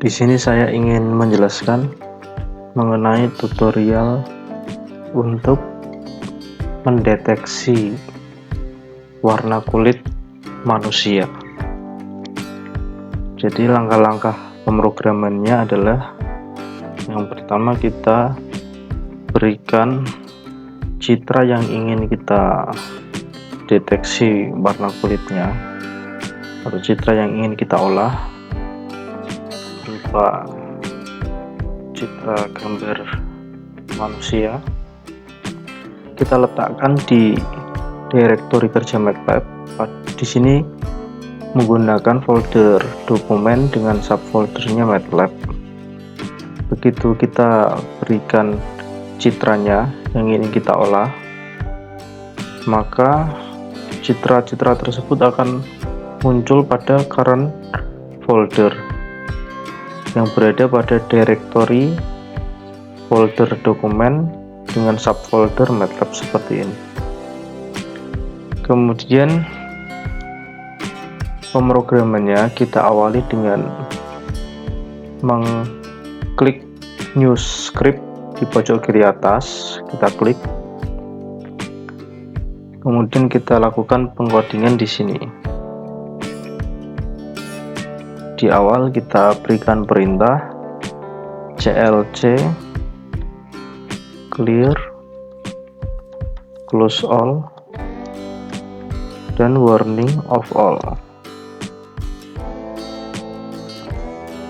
Di sini saya ingin menjelaskan mengenai tutorial untuk mendeteksi warna kulit manusia. Jadi langkah-langkah pemrogramannya adalah yang pertama kita berikan citra yang ingin kita deteksi warna kulitnya atau citra yang ingin kita olah berupa citra gambar manusia. Kita letakkan di direktori kerja MATLAB. Di sini menggunakan folder dokumen dengan subfoldernya MATLAB. Begitu kita berikan citranya yang ingin kita olah, maka citra-citra tersebut akan muncul pada current folder yang berada pada direktori folder dokumen dengan subfolder MATLAB seperti ini. Kemudian pemrogramannya kita awali dengan mengklik new script di pojok kiri atas, kita klik. Kemudian kita lakukan pengkodingan di sini. Di awal kita berikan perintah clc clear, close all, dan warning of all.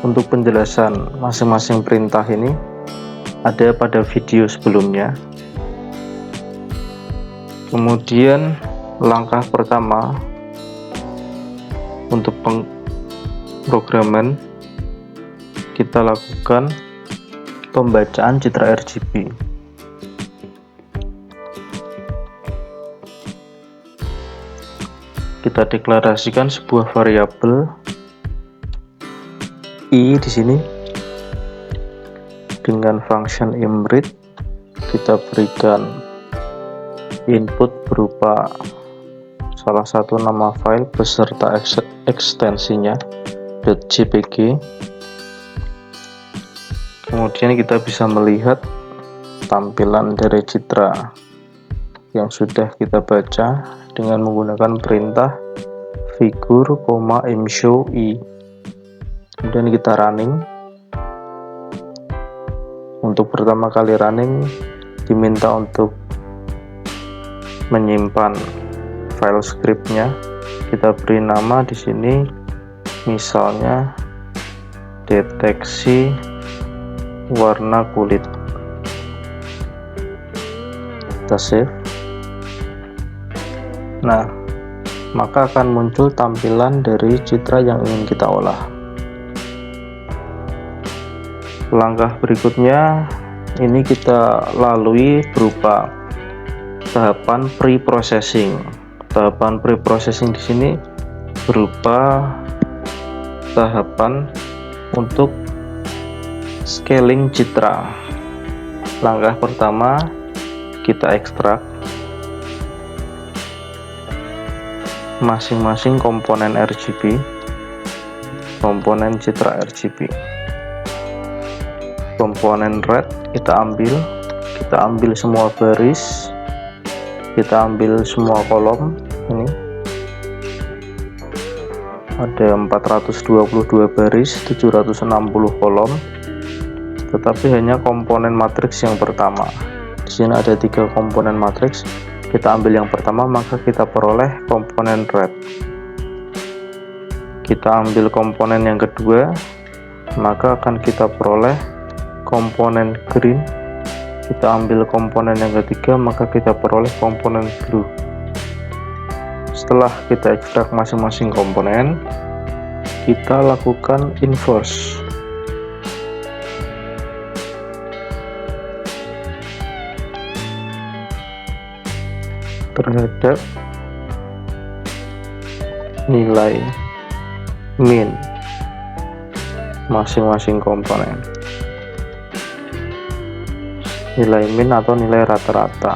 Untuk penjelasan masing-masing perintah ini ada pada video sebelumnya. Kemudian langkah pertama untuk pemrograman, kita lakukan pembacaan citra RGB. Kita deklarasikan sebuah variabel i di sini dengan function imread. Kita berikan input berupa salah satu nama file beserta ekstensinya .jpg. Kemudian kita bisa melihat tampilan dari citra yang sudah kita baca dengan menggunakan perintah figure, imshow i. Kemudian kita running. Untuk pertama kali running diminta untuk menyimpan file scriptnya. Kita beri nama di sini misalnya deteksi warna kulit. Kita save. Nah, maka akan muncul tampilan dari citra yang ingin kita olah. Langkah berikutnya ini kita lalui berupa tahapan pre-processing. Tahapan pre-processing di sini berupa tahapan untuk scaling citra. Langkah pertama kita ekstrak masing-masing komponen RGB, komponen citra RGB. Komponen red kita ambil semua baris, kita ambil semua kolom. Ini ada 422 baris, 760 kolom, tetapi hanya komponen matriks yang pertama. Di sini ada 3 komponen matriks. Kita ambil yang pertama, maka kita peroleh komponen red. Kita ambil komponen yang kedua, maka akan kita peroleh komponen green. Kita ambil komponen yang ketiga, maka kita peroleh komponen blue. Setelah kita ekstrak masing-masing komponen, kita lakukan inverse. Terhadap nilai min masing-masing komponen, nilai min atau nilai rata-rata.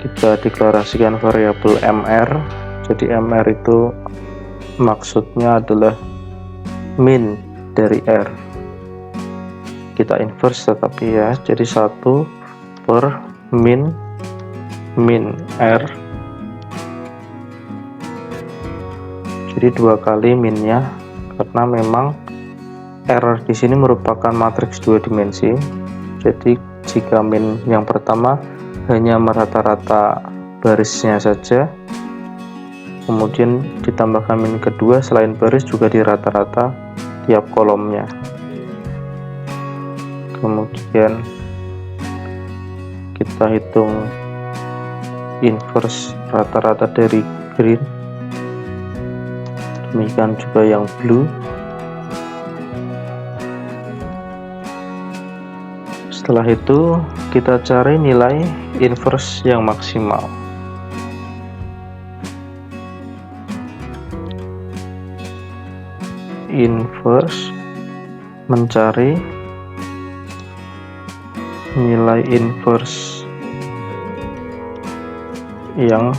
Kita deklarasikan variabel mr. Jadi mr itu maksudnya adalah min dari R. Kita inverse tetapi ya, jadi 1 per min R, jadi 2 kali minnya, karena memang R di sini merupakan matriks 2 dimensi. Jadi jika min yang pertama hanya merata-rata barisnya saja, kemudian ditambahkan min kedua selain baris juga di rata-rata tiap kolomnya. Kemudian kita hitung inverse rata-rata dari green, demikian juga yang blue. Setelah itu kita cari nilai inverse yang maksimal. Inverse mencari nilai inverse yang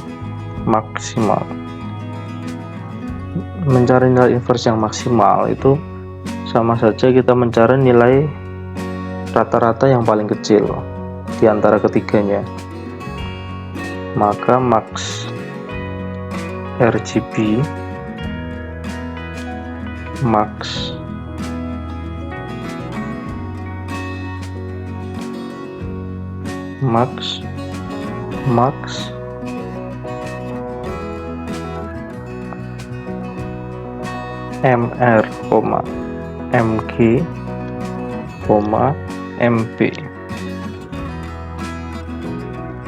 maksimal. Mencari nilai inverse yang maksimal itu sama saja kita mencari nilai rata-rata yang paling kecil di antara ketiganya. Maka max RGB max MR, MG, MP.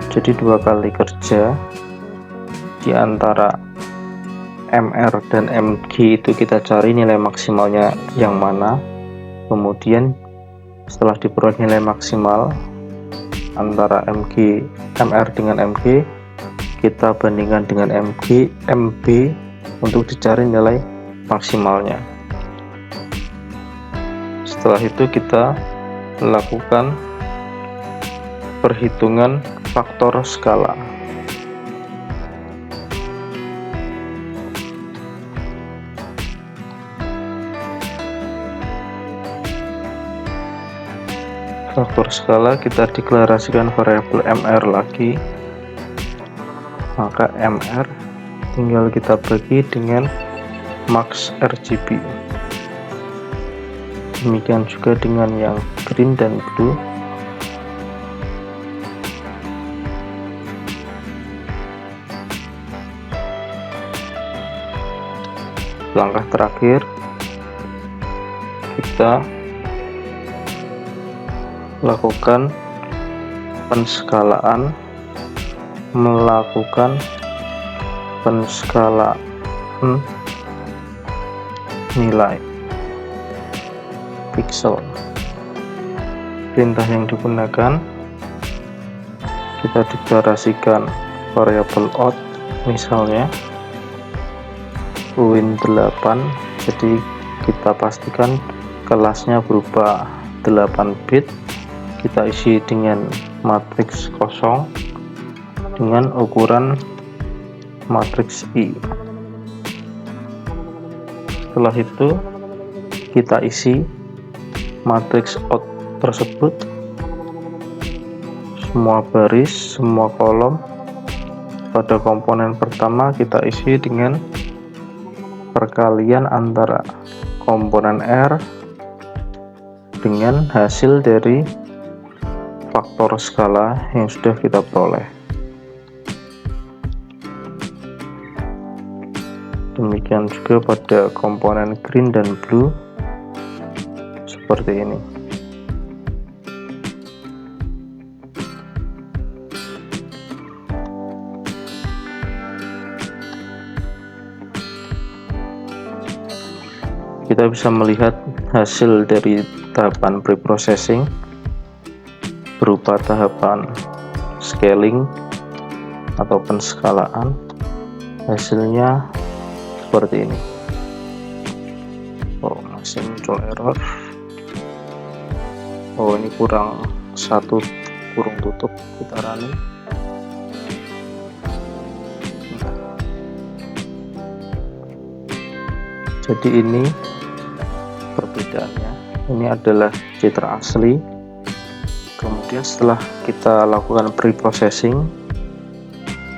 Jadi 2 kali kerja di antara MR dan MG itu kita cari nilai maksimalnya yang mana. Kemudian setelah diperoleh nilai maksimal antara MR dengan MG, kita bandingkan dengan MB untuk dicari nilai maksimalnya. Setelah itu kita lakukan perhitungan faktor skala. Faktor skala kita deklarasikan variabel MR lagi, maka MR tinggal kita bagi dengan max RGB. Demikian juga dengan yang green dan blue. Langkah terakhir kita lakukan penskalaan, nilai pixel. Perintah yang digunakan, kita deklarasikan variabel out, misalnya win8, jadi kita pastikan kelasnya berupa 8 bit. Kita isi dengan matriks kosong dengan ukuran matriks I. Setelah itu kita isi matriks out tersebut, semua baris, semua kolom. Pada komponen pertama kita isi dengan perkalian antara komponen R dengan hasil dari faktor skala yang sudah kita peroleh. Demikian juga pada komponen green dan blue, seperti ini. Kita bisa melihat hasil dari tahapan preprocessing berupa tahapan scaling atau penskalaan. Hasilnya seperti ini. Oh, masih muncul error. Oh, ini kurang 1 kurung tutup, kita running. Jadi ini perbedaannya. Ini adalah citra asli. Kemudian setelah kita lakukan pre-processing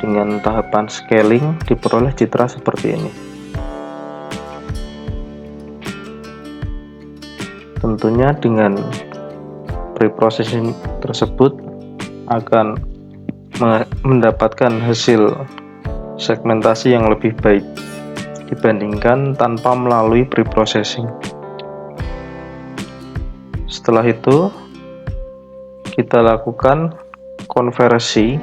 dengan tahapan scaling, diperoleh citra seperti ini. Tentunya dengan pre-processing tersebut akan mendapatkan hasil segmentasi yang lebih baik dibandingkan tanpa melalui pre-processing. Setelah itu kita lakukan konversi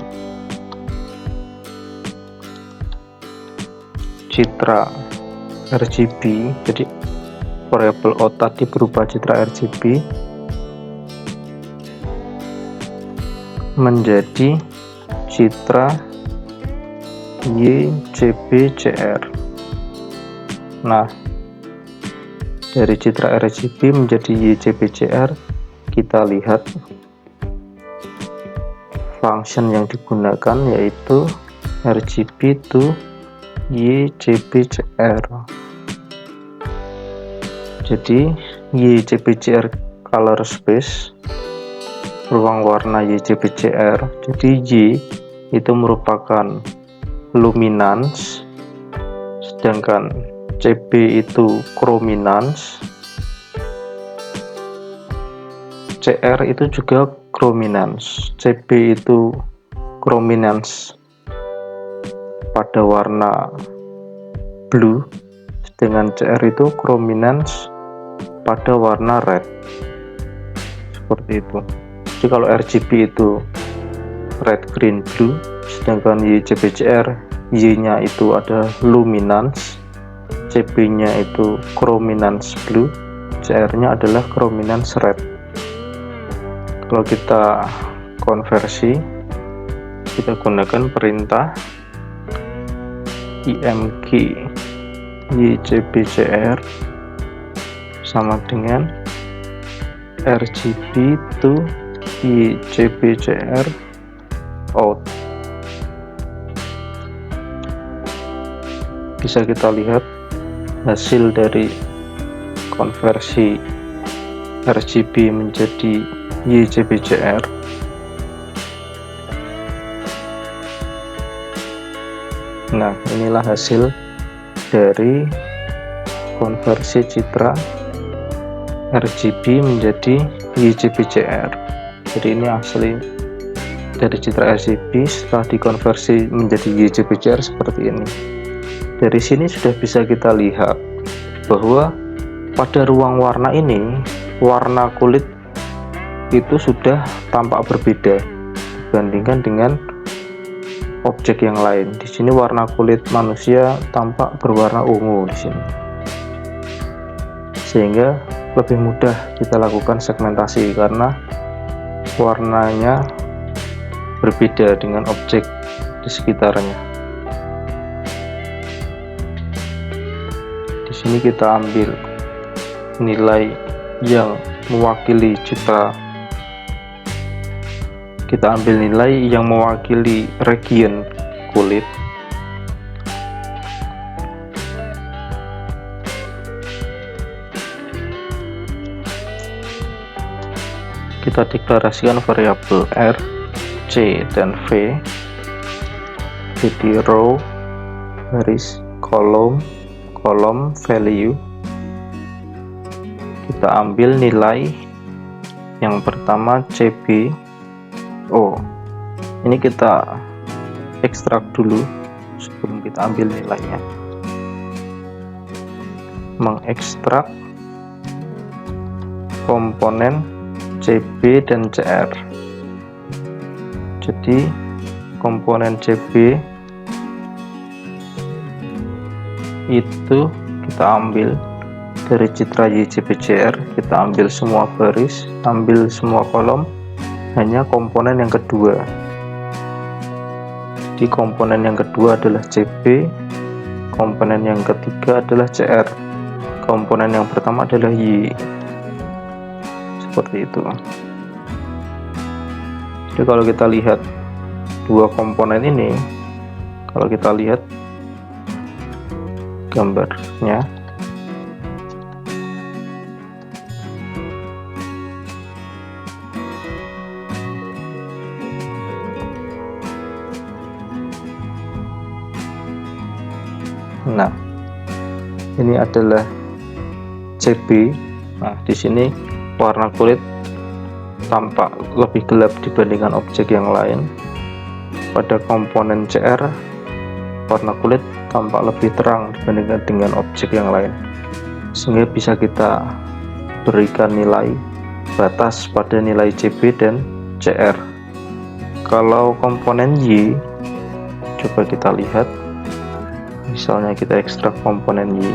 citra RGB, jadi variabel O tadi berupa citra RGB menjadi citra YCBCR. Nah, dari citra RGB menjadi YCBCR, kita lihat function yang digunakan yaitu RGB to YCBCR. Jadi YCBCR color space, ruang warna YCBCR. Jadi Y itu merupakan luminance, sedangkan CB itu chrominance, CR itu juga chrominance. CB itu chrominance pada warna blue, sedangkan CR itu chrominance pada warna red. Seperti itu. Jadi kalau RGB itu red, green, blue, sedangkan YCBCR Y-nya itu ada luminance, CB-nya itu chrominance blue, CR-nya adalah chrominance red. Kalau kita konversi, kita gunakan perintah img YCBCR sama dengan RGB to YCBCR out. Bisa kita lihat hasil dari konversi RGB menjadi YCBCR. Nah, inilah hasil dari konversi citra RGB menjadi YCBCR. Jadi ini asli dari citra RGB setelah dikonversi menjadi YCBCR seperti ini. Dari sini sudah bisa kita lihat bahwa pada ruang warna ini, warna kulit itu sudah tampak berbeda dibandingkan dengan objek yang lain. Di sini warna kulit manusia tampak berwarna ungu di sini, sehingga lebih mudah kita lakukan segmentasi karena warnanya berbeda dengan objek di sekitarnya. Di sini kita ambil nilai yang mewakili citra, kita ambil nilai yang mewakili region kulit. Kita deklarasikan variabel R, C, dan V. Jadi row, baris, kolom, value. Kita ambil nilai yang pertama CB. Oh, ini kita ekstrak dulu sebelum kita ambil nilainya. Mengekstrak komponen CB dan CR. Jadi komponen CB itu kita ambil dari citra YCBCR, kita ambil semua baris, ambil semua kolom, hanya komponen yang kedua. Jadi komponen yang kedua adalah CB, komponen yang ketiga adalah CR, komponen yang pertama adalah Y. Seperti itu. Jadi kalau kita lihat dua komponen ini, kalau kita lihat gambarnya, Nah, ini adalah CB. Nah, di sini warna kulit tampak lebih gelap dibandingkan objek yang lain. Pada komponen CR, warna kulit tampak lebih terang dibandingkan dengan objek yang lain, sehingga bisa kita berikan nilai batas pada nilai CB dan CR. Kalau komponen Y, coba kita lihat, misalnya kita ekstrak komponen Y.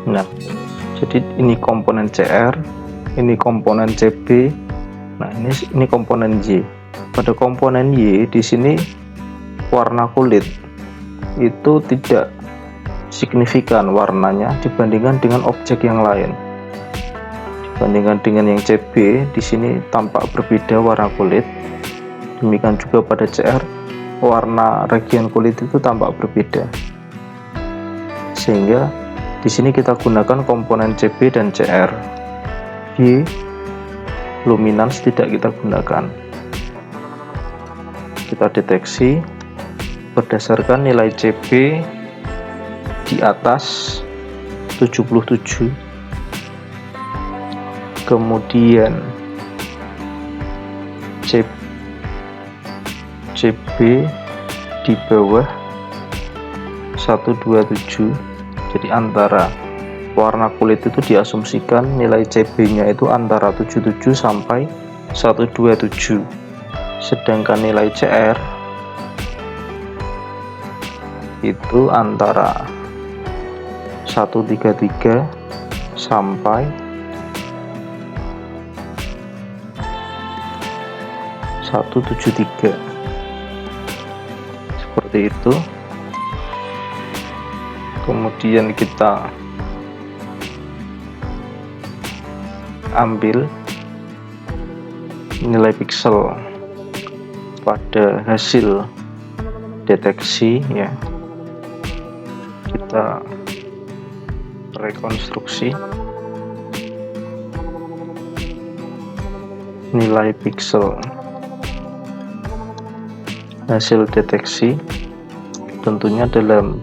Nah, jadi ini komponen CR, ini komponen CB. Nah, ini komponen Y. Pada komponen Y di sini warna kulit itu tidak signifikan warnanya dibandingkan dengan objek yang lain. Dibandingkan dengan yang CB, di sini tampak berbeda warna kulit. Demikian juga pada CR, warna region kulit itu tampak berbeda. Sehingga di sini kita gunakan komponen CB dan CR. Y luminance tidak kita gunakan. Kita deteksi berdasarkan nilai CB di atas 77, kemudian CB di bawah 127. Jadi antara warna kulit itu diasumsikan nilai CB-nya itu antara 77 sampai 127. Sedangkan nilai CR itu antara 133 sampai 173. Seperti itu. Kemudian kita ambil nilai pixel pada hasil deteksi, ya, kita rekonstruksi nilai pixel hasil deteksi, tentunya dalam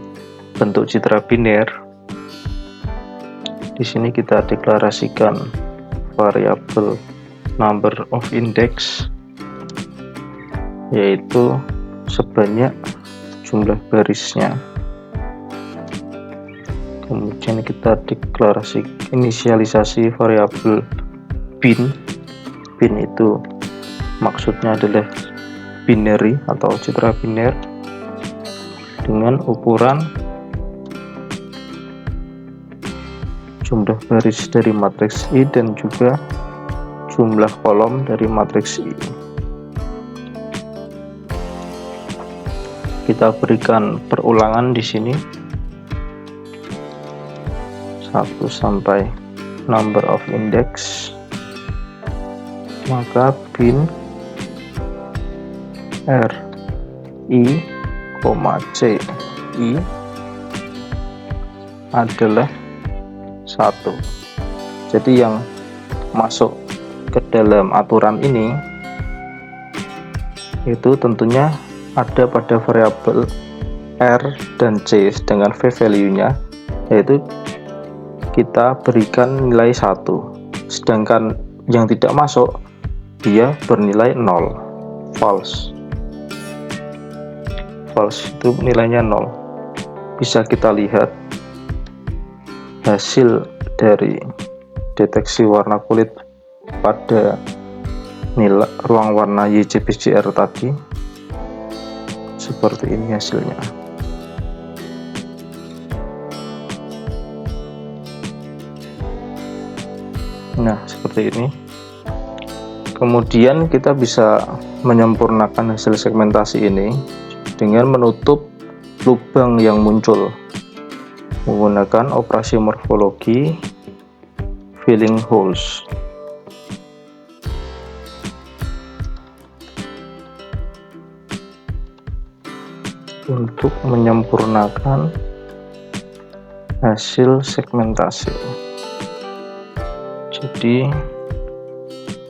bentuk citra biner. Di sini kita deklarasikan variabel number of index, yaitu sebanyak jumlah barisnya. Kemudian kita deklarasi inisialisasi variabel bin. Bin itu maksudnya adalah binary atau citra biner dengan ukuran jumlah baris dari matriks I dan juga jumlah kolom dari matriks I. Kita berikan perulangan di sini 1 sampai number of index, maka bin R I, C I adalah 1. Jadi yang masuk ke dalam aturan ini itu tentunya ada pada variabel R dan C, sedangkan V value-nya yaitu kita berikan nilai 1, sedangkan yang tidak masuk dia bernilai 0, false. False itu nilainya 0. Bisa kita lihat hasil dari deteksi warna kulit pada nilai ruang warna YCBCR tadi. Seperti ini hasilnya. Nah, seperti ini. Kemudian kita bisa menyempurnakan hasil segmentasi ini dengan menutup lubang yang muncul menggunakan operasi morfologi filling holes. Untuk menyempurnakan hasil segmentasi. Jadi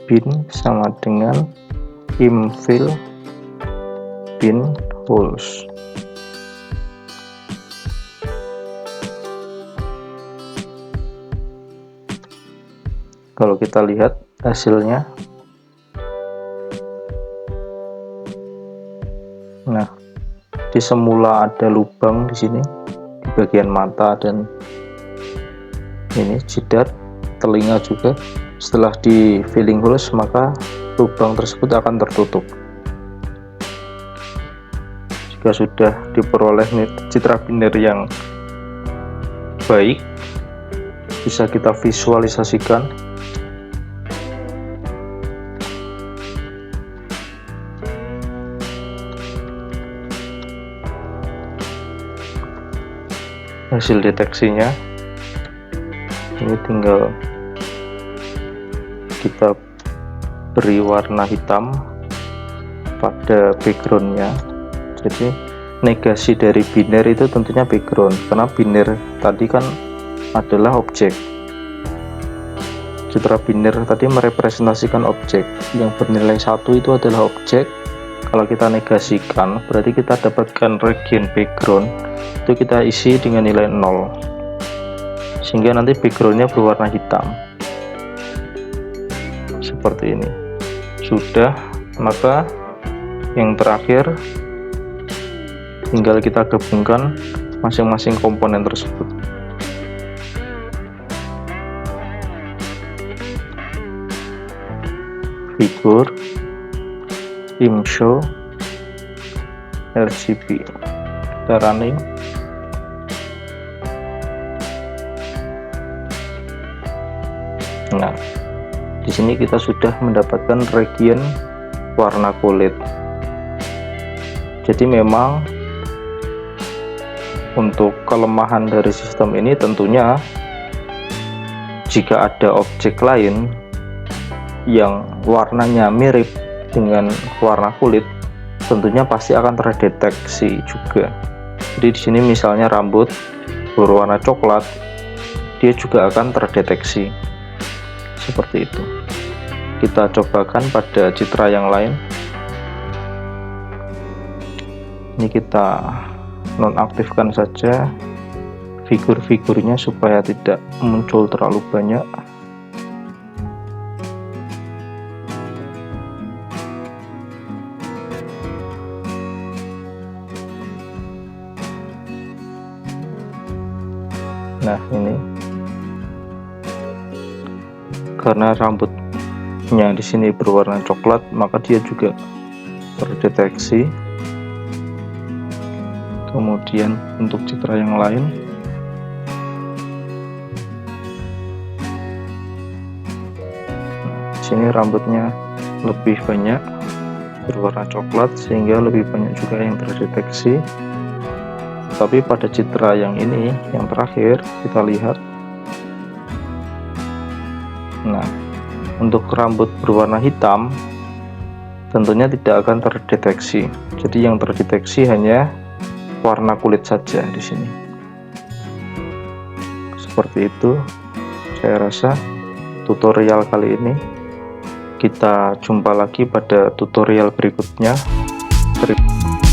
bin sama dengan infill bin holes. Kalau kita lihat hasilnya, nah di semula ada lubang di sini di bagian mata dan ini jidat, telinga juga. Setelah di filling holes maka lubang tersebut akan tertutup. Jika sudah diperoleh citra biner yang baik, bisa kita visualisasikan. Hasil deteksinya ini tinggal kita beri warna hitam pada backgroundnya. Jadi negasi dari biner itu tentunya background, karena biner tadi kan adalah objek. Citra biner tadi merepresentasikan objek yang bernilai 1 itu adalah objek. Kalau kita negasikan berarti kita dapatkan region background itu kita isi dengan nilai 0, sehingga nanti backgroundnya berwarna hitam seperti ini. Sudah, maka yang terakhir tinggal kita gabungkan masing-masing komponen tersebut. Figur, imshow, RGB, kita running. Nah, di sini kita sudah mendapatkan region warna kulit. Jadi memang untuk kelemahan dari sistem ini tentunya jika ada objek lain yang warnanya mirip dengan warna kulit, tentunya pasti akan terdeteksi juga. Jadi di sini misalnya rambut berwarna coklat, dia juga akan terdeteksi. Seperti itu. Kita cobakan pada citra yang lain. Ini kita nonaktifkan saja figur-figurnya supaya tidak muncul terlalu banyak. Nah, ini karena rambutnya di sini berwarna coklat, maka dia juga terdeteksi. Kemudian untuk citra yang lain, di sini rambutnya lebih banyak berwarna coklat sehingga lebih banyak juga yang terdeteksi. Tapi pada citra yang ini, yang terakhir, kita lihat. Nah, untuk rambut berwarna hitam tentunya tidak akan terdeteksi. Jadi yang terdeteksi hanya warna kulit saja di sini. Seperti itu. Saya rasa tutorial kali ini. Kita jumpa lagi pada tutorial berikutnya. Terima kasih.